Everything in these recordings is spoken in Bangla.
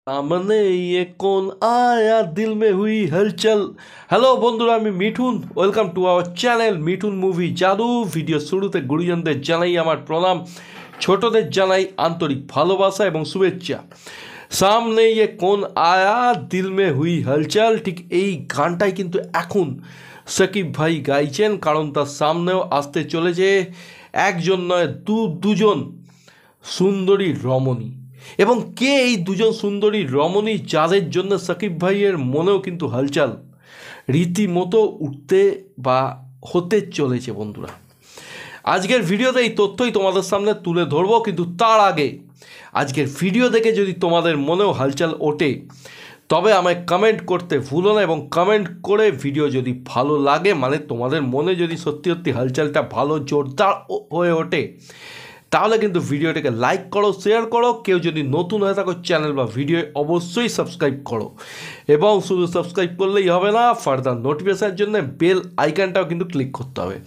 सामने ये कौन आया दिल में हुई हलचल। হ্যালো বন্ধুরা, আমি Mithun. Welcome to our channel Mithun movie জাদু। ভিডিও শুরুতে গুরুজনদের জানাই আমার প্রণাম, ছোটদের জানাই আন্তরিক ভালোবাসা এবং শুভেচ্ছা। সামনে ये कौन आया दिल में हुई हलचल, ঠিক এই গানটাই কিন্তু এখন সাকিব ভাই গাইছেন, কারণ তার সামনেও আসতে চলেছে একজন নয় দুজন সুন্দরী রমণী। এবং কে এই দুজন সুন্দরী রমণী যাদের জন্য সাকিব ভাইয়ের মনেও কিন্তু হালচাল রীতিমতো উঠতে বা হতে চলেছে। বন্ধুরা, আজকের ভিডিওতে এই তথ্যই তোমাদের সামনে তুলে ধরবো, কিন্তু তার আগে আজকের ভিডিও দেখে যদি তোমাদের মনেও হালচাল ওঠে তবে আমায় কমেন্ট করতে ভুলো না, এবং কমেন্ট করে ভিডিও যদি ভালো লাগে, মানে তোমাদের মনে যদি সত্যি সত্যি হালচালটা ভালো জোরদার হয়ে ওঠে, তাহলে কিন্তু ভিডিওটাকে লাইক করো, শেয়ার করো। কেউ যদি নতুন হয়ে থাকো চ্যানেল বা ভিডিও অবশ্যই সাবস্ক্রাইব করো, এবং শুধু সাবস্ক্রাইব করলেই হবে না, ফার্দার নোটিফিকেশনের জন্য বেল আইকনটাও কিন্তু ক্লিক করতে হবে।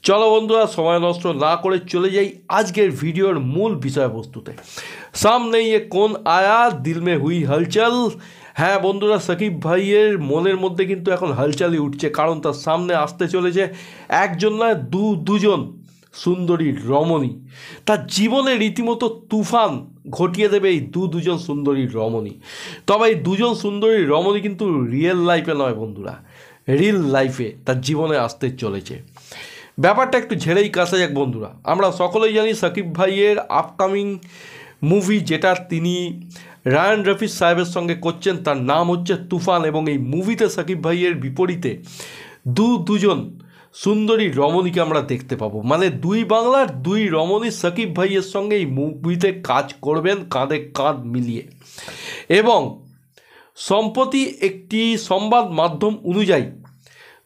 চলো বন্ধুরা, সময় নষ্ট না করে চলে যাই আজকের ভিডিওর মূল বিষয়বস্তুতে। সামনে ये कौन आया दिल में हुई हलचल। হ্যাঁ বন্ধুরা, সাকিব ভাইয়ের মনের মধ্যে কিন্তু এখন হালচালই উঠছে, কারণ তার সামনে আসতে চলেছে একজন নয় দুজন সুন্দরী রমণী। তার জীবনে রীতিমতো তুফান ঘটিয়ে দেবে এই দুজন সুন্দরী রমণী। তবে এই দুজন সুন্দরী রমণী কিন্তু রিয়েল লাইফে নয় বন্ধুরা, রিল লাইফে তার জীবনে আসতে চলেছে। ব্যাপারটা একটু ঝেড়েই কাছে যাক বন্ধুরা। আমরা সকলেই জানি সাকিব ভাইয়ের আপকামিং মুভি, যেটা তিনি রায়ান রফি সাহেবের সঙ্গে করছেন, তার নাম হচ্ছে তুফান। এবং এই মুভিতে সাকিব ভাইয়ের বিপরীতে দুজন সুন্দরী রমণীকে আমরা দেখতে পাবো, মানে দুই বাংলার দুই রমণী সাকিব ভাইয়ের সঙ্গে এই মুভিতে কাজ করবেন কাঁধে কাঁধ মিলিয়ে। এবং সম্প্রতি একটি সংবাদ মাধ্যম অনুযায়ী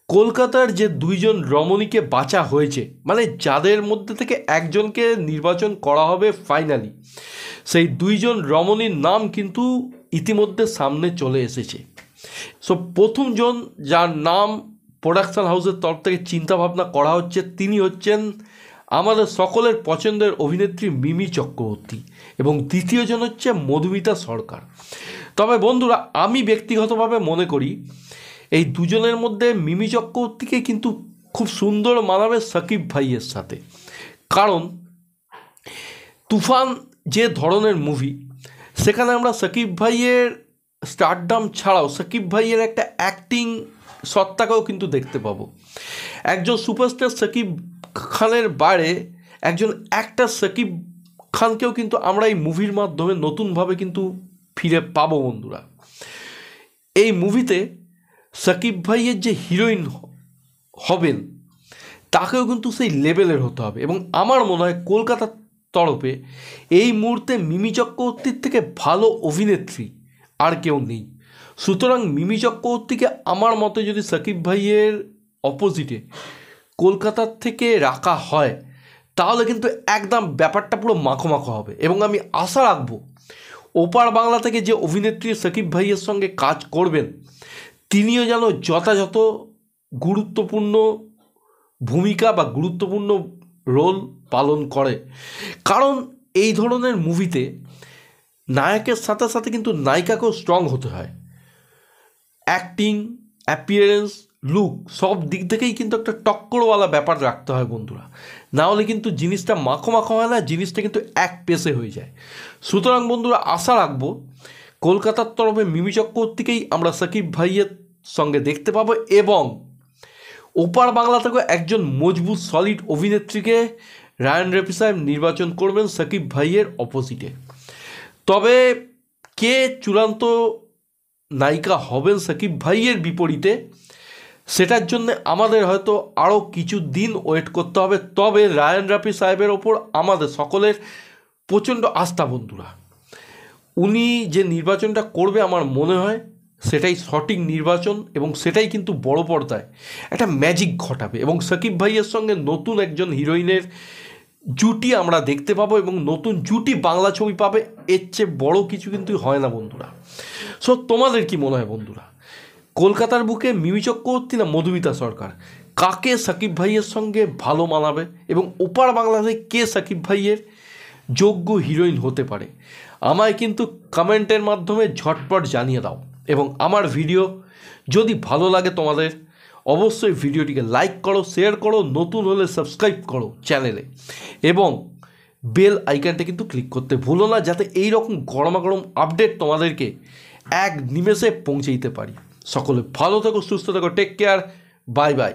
কলকাতার যে দুইজন রমণীকে বাছা হয়েছে, মানে যাদের মধ্যে থেকে একজনকে নির্বাচন করা হবে ফাইনালি, সেই দুইজন রমণীর নাম কিন্তু ইতিমধ্যে সামনে চলে এসেছে। সো প্রথমজন যার নাম প্রোডাকশান হাউসের তরফ থেকে চিন্তাভাবনা করা হচ্ছে, তিনি হচ্ছেন আমাদের সকলের পছন্দের অভিনেত্রী মিমি চক্রবর্তী, এবং দ্বিতীয়জন হচ্ছে মধুমিতা সরকার। তবে বন্ধুরা, আমি ব্যক্তিগতভাবে মনে করি এই দুজনের মধ্যে মিমি চক্রবর্তীকে কিন্তু খুব সুন্দর মানাবে সাকিব ভাইয়ের সাথে, কারণ তুফান যে ধরনের মুভি, সেখানে আমরা সাকিব ভাইয়ের স্টারডাম ছাড়াও সাকিব ভাইয়ের একটা অ্যাক্টিং সত্তাকেও কিন্তু দেখতে পাবো। একজন সুপারস্টার সাকিব খানের বাইরে একজন অ্যাক্টর সাকিব খানকেও কিন্তু আমরা এই মুভির মাধ্যমে নতুনভাবে কিন্তু ফিরে পাবো বন্ধুরা। এই মুভিতে সাকিব ভাইয়ের যে হিরোইন হবেন তাকেও কিন্তু সেই লেভেলের হতে হবে, এবং আমার মনে হয় কলকাতার তরফে এই মুহূর্তে মিমি চক্রবর্তীর থেকে ভালো অভিনেত্রী আর কেউ নেই। সুতরাং মিমি চক্রবর্তীকে আমার মতে যদি সাকিব ভাইয়ের অপোজিটে কলকাতার থেকে রাখা হয়, তাহলে কিন্তু একদম ব্যাপারটা পুরো মাখো মাখো হবে। এবং আমি আশা রাখবো ওপার বাংলা থেকে যে অভিনেত্রী সাকিব ভাইয়ের সঙ্গে কাজ করবেন, তিনিও যেন যথাযথ গুরুত্বপূর্ণ ভূমিকা বা গুরুত্বপূর্ণ রোল পালন করে। কারণ এই ধরনের মুভিতে নায়কের সাথে সাথে কিন্তু নায়িকাকেও স্ট্রং হতে হয়। অ্যাক্টিং, অ্যাপিয়ারেন্স, লুক, সব দিক থেকেই কিন্তু একটা টক্করওয়ালা ব্যাপার রাখতে হয় বন্ধুরা, না হলে কিন্তু জিনিসটা মাখো মাখো হয় না, জিনিসটা কিন্তু এক পেসে হয়ে যায়। সুতরাং বন্ধুরা, আশা রাখবো কলকাতার তরফে মিমি চক্রবর্তীকেই আমরা সাকিব ভাইয়ের সঙ্গে দেখতে পাবো, এবং ওপার বাংলা থেকে একজন মজবুত সলিড অভিনেত্রীকে রায়ান রফি সাহেব নির্বাচন করবেন সাকিব ভাইয়ের অপোজিটে। তবে কে চূড়ান্ত নায়িকা হবেন সাকিব ভাইয়ের বিপরীতে, সেটার জন্য আমাদের হয়তো আরও কিছু দিন ওয়েট করতে হবে। তবে রায়ান রফি সাহেবের ওপর আমাদের সকলের প্রচণ্ড আস্থা বন্ধুরা। উনি যে নির্বাচনটা করবে আমার মনে হয় সেটাই সঠিক নির্বাচন, এবং সেটাই কিন্তু বড় পর্দায় একটা ম্যাজিক ঘটাবে, এবং সাকিব ভাইয়ের সঙ্গে নতুন একজন হিরোইনের জুটি আমরা দেখতে পাবো, এবং নতুন জুটি বাংলা ছবি পাবে। এর চেয়ে বড় কিছু কিন্তু হয় না বন্ধুরা। সো তোমাদের কি মনে হয় বন্ধুরা, কলকাতার বুকে মিমি চক্রবর্তী না মধুমিতা সরকার, কাকে সাকিব ভাইয়ের সঙ্গে ভালো মানাবে, এবং ওপার বাংলাতে কে সাকিব ভাইয়ের যোগ্য হিরোইন হতে পারে? আমায় কিন্তু কমেন্টের মাধ্যমে ঝটপট জানিয়ে দাও। এবং আমার ভিডিও যদি ভালো লাগে তোমাদের, অবশ্যই ভিডিওটিকে লাইক করো, শেয়ার করো, নতুন হলে সাবস্ক্রাইব করো চ্যানেলে, এবং বেল আইকনটা কিন্তু ক্লিক করতে ভুলো না, যাতে এই রকম গরমাগরম আপডেট তোমাদেরকে এক নিমেষে পৌঁছে দিতে পারি। সকলে ভালো থেকো, সুস্থ থেকো, টেক কেয়ার, বাই বাই।